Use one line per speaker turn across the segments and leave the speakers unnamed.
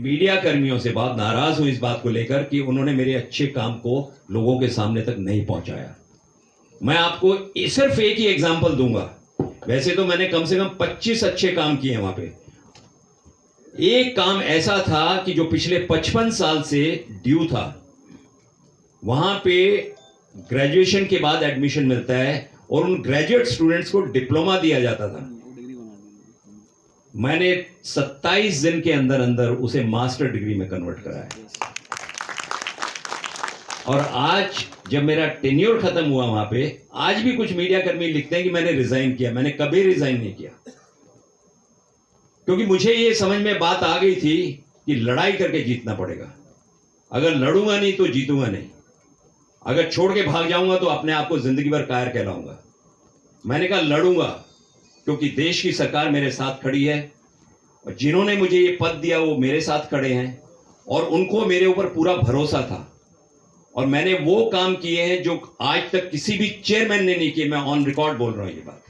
Media कर्मियों से बहुत नाराज हूं इस बात को लेकर कि उन्होंने मेरे अच्छे काम को लोगों के सामने तक नहीं पहुंचाया। मैं आपको सिर्फ एक ही एग्जांपल दूंगा। वैसे तो मैंने कम से कम 25 अच्छे काम किए वहां पे। एक काम ऐसा था कि जो पिछले 55 साल से ड्यू था, वहां पे ग्रेजुएशन के बाद एडमिशन मिलता है और उन ग्रेजुएट स्टूडेंट्स को डिप्लोमा दिया जाता था। मैंने 27 दिन के अंदर अंदर उसे मास्टर डिग्री में कन्वर्ट कराया। और आज जब मेरा टेन्योर खत्म हुआ वहां पे, आज भी कुछ मीडिया कर्मी लिखते हैं कि मैंने रिजाइन किया। मैंने कभी रिजाइन नहीं किया, क्योंकि मुझे ये समझ में बात आ गई थी कि लड़ाई करके जीतना पड़ेगा। अगर लड़ूंगा नहीं तो जीतूंगा नहीं। अगर छोड़ के भाग जाऊंगा तो अपने आप को जिंदगी भर कायर कहलाऊंगा। मैंने कहा लड़ूंगा, क्योंकि देश की सरकार मेरे साथ खड़ी है और जिन्होंने मुझे ये पद दिया वो मेरे साथ खड़े हैं और उनको मेरे ऊपर पूरा भरोसा था। और मैंने वो काम किए हैं जो आज तक किसी भी चेयरमैन ने नहीं किए। मैं ऑन रिकॉर्ड बोल रहा हूं ये बात।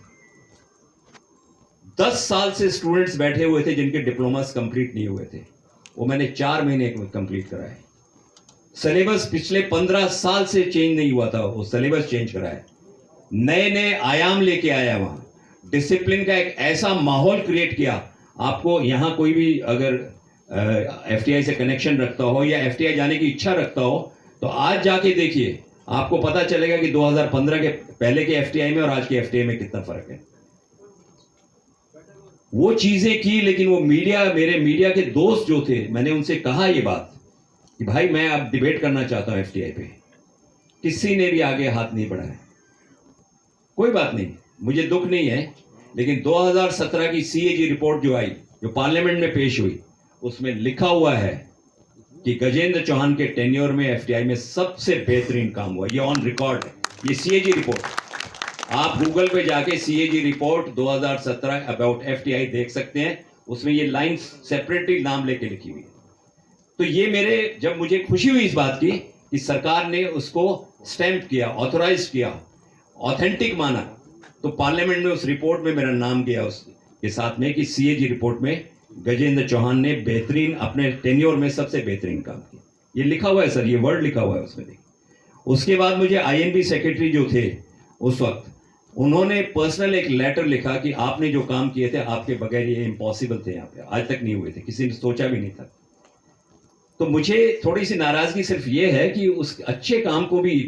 10 साल से स्टूडेंट्स बैठे हुए थे जिनके डिप्लोमास कंप्लीट नहीं हुए थे, वो मैंने 4 महीने में कंप्लीट कराए। सिलेबस पिछले 15 साल से चेंज नहीं हुआ था, वो सिलेबस चेंज कराया। नए नए आयाम लेके आया वहां। डिसिप्लिन का एक ऐसा माहौल क्रिएट किया। आपको यहां कोई भी अगर एफटीआई से कनेक्शन रखता हो या एफटीआई जाने की इच्छा रखता हो तो आज जाके देखिए, आपको पता चलेगा कि 2015 के पहले के एफटीआई में और आज के एफटीआई में कितना फर्क है। वो चीजें की, लेकिन वो मेरे मीडिया के दोस्त जो थे, मैंने उनसे कहा ये बात कि भाई मैं अब डिबेट करना चाहता हूं एफटीआई पे। किसी ने भी आगे हाथ नहीं बढ़ाया। कोई बात नहीं, मुझे दुख नहीं है, लेकिन 2017 की सीएजी रिपोर्ट जो आई, जो पार्लियामेंट में पेश हुई, उसमें लिखा हुआ है कि गजेंद्र चौहान के टेन्योर में एफटीआई में सबसे बेहतरीन काम हुआ। ये ऑन रिकॉर्ड है, ये सीएजी रिपोर्ट। आप गूगल पे जाके सीएजी रिपोर्ट 2017 अबाउट एफटीआई देख सकते हैं। उसमें ये लाइन सेपरेटली नाम लेके लिखी हुई है। तो ये जब मुझे खुशी हुई इस बात की कि सरकार ने उसको स्टैंप किया, ऑथोराइज किया, ऑथेंटिक माना, तो पार्लियामेंट में उस रिपोर्ट में मेरा नाम गया उसके साथ में कि सीएजी रिपोर्ट में गजेंद्र चौहान ने बेहतरीन, अपने टेन्योर में सबसे बेहतरीन काम किया। ये लिखा हुआ है सर, ये वर्ड लिखा हुआ है उसमें। देखिए, उसके बाद मुझे आईएनबी सेक्रेटरी जो थे उस वक्त, उन्होंने पर्सनल एक लेटर लिखा कि आपने जो काम किए थे, आपके बगैर ये इम्पॉसिबल थे, यहाँ पे आज तक नहीं हुए थे, किसी ने सोचा भी नहीं था। तो मुझे थोड़ी सी नाराजगी सिर्फ ये है कि उस अच्छे काम को भी,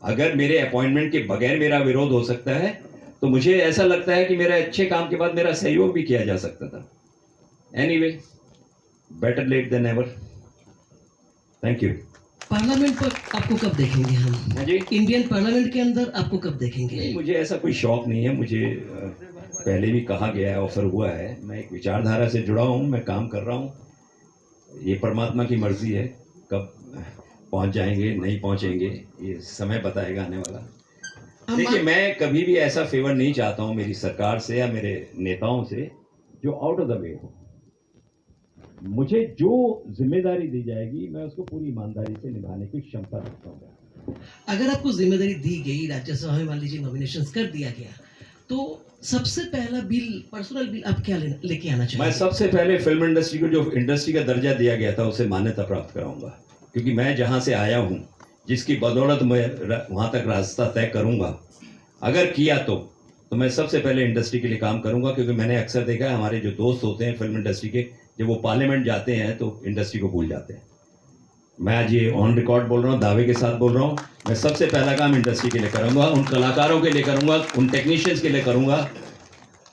अगर मेरे अपॉइंटमेंट के बगैर मेरा विरोध हो सकता है, तो मुझे ऐसा लगता है कि मेरे अच्छे काम के बाद मेरा सहयोग भी किया जा सकता था। Anyway, better late than ever. Thank you.
Parliament पर आपको कब देखेंगे हम?
हाँ जी,
इंडियन पार्लियामेंट के अंदर आपको कब देखेंगे?
मुझे ऐसा कोई शौक नहीं है। मुझे पहले भी कहा गया है, ऑफर हुआ है। मैं एक विचारधारा से जुड़ा हूँ, मैं काम कर रहा हूँ। ये परमात्मा की मर्जी है, कब पहुंच जाएंगे नहीं पहुंचेंगे ये समय बताएगा आने वाला। देखिए, मैं कभी भी ऐसा फेवर नहीं चाहता हूं मेरी सरकार से या मेरे नेताओं से जो आउट ऑफ द वे हो। मुझे जो जिम्मेदारी दी जाएगी मैं उसको पूरी ईमानदारी से निभाने की क्षमता रखता हूँ।
अगर आपको जिम्मेदारी दी गई, राज्यसभा में मान लीजिए नॉमिनेशन कर दिया गया, तो सबसे पहला बिल, पर्सनल बिल आप क्या लेके आना चाहेंगे?
मैं सबसे पहले फिल्म इंडस्ट्री को, जो इंडस्ट्री का दर्जा दिया गया था, उसे मान्यता प्राप्त कराऊंगा। क्योंकि मैं जहां से आया हूं, जिसकी बदौलत मैं वहां तक रास्ता तय करूंगा, अगर किया तो मैं सबसे पहले इंडस्ट्री के लिए काम करूंगा। क्योंकि मैंने अक्सर देखा है, हमारे जो दोस्त होते हैं फिल्म इंडस्ट्री के, जब वो पार्लियामेंट जाते हैं तो इंडस्ट्री को भूल जाते हैं। मैं आज ये ऑन रिकॉर्ड बोल रहा हूँ, दावे के साथ बोल रहा हूँ, मैं सबसे पहला काम इंडस्ट्री के लिए करूंगा, उन कलाकारों के लिए करूंगा, उन टेक्नीशियंस के लिए करूंगा।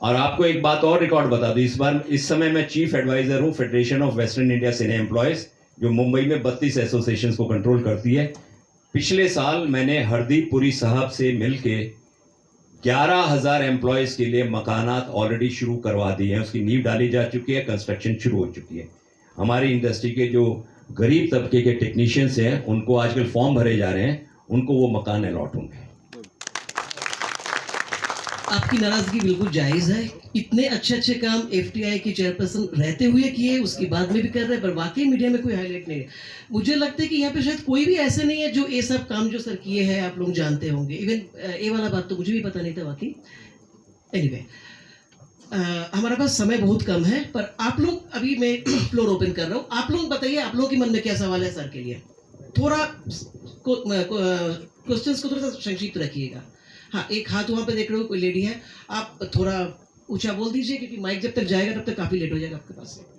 और आपको एक बात और रिकॉर्ड बता दूं, इस समय मैं चीफ एडवाइजर हूं federation of western India cine employees, जो मुंबई में 32 एसोसिएशंस को कंट्रोल करती है। पिछले साल मैंने हरदीप पुरी साहब से मिलके 11,000 एम्प्लॉयज के लिए मकानात ऑलरेडी शुरू करवा दिए हैं। उसकी नींव डाली जा चुकी है, कंस्ट्रक्शन शुरू हो चुकी है। हमारी इंडस्ट्री के जो गरीब तबके के टेक्नीशियंस हैं, उनको आजकल फॉर्म भरे जा रहे हैं, उनको वो मकान अलॉट होंगे।
आपकी नाराजगी बिल्कुल जायज है। इतने अच्छे काम एफटीआई की चेयरपर्सन रहते हुए किए, उसके बाद में भी कर रहे हैं, पर वाकई मीडिया में कोई हाईलाइट नहीं है। मुझे लगता है कि यहाँ पे शायद कोई भी ऐसे नहीं है जो ये सब काम जो सर किए हैं आप लोग जानते होंगे। इवन ये वाला बात तो मुझे भी पता नहीं था वाकई। एनीवे, हमारे पास समय बहुत कम है, पर आप लोग, अभी मैं फ्लोर ओपन कर रहा हूँ, आप लोग बताइए आप लोगों के मन में क्या सवाल है सर के लिए। थोड़ा क्वेश्चंस को थोड़ा सा संक्षिप्त रखिएगा। हाँ, एक हाथ वहाँ पे देख रहे हो, कोई लेडी है, आप थोड़ा ऊंचा बोल दीजिए क्योंकि माइक जब तक जाएगा तब तक काफ़ी लेट हो जाएगा आपके पास से।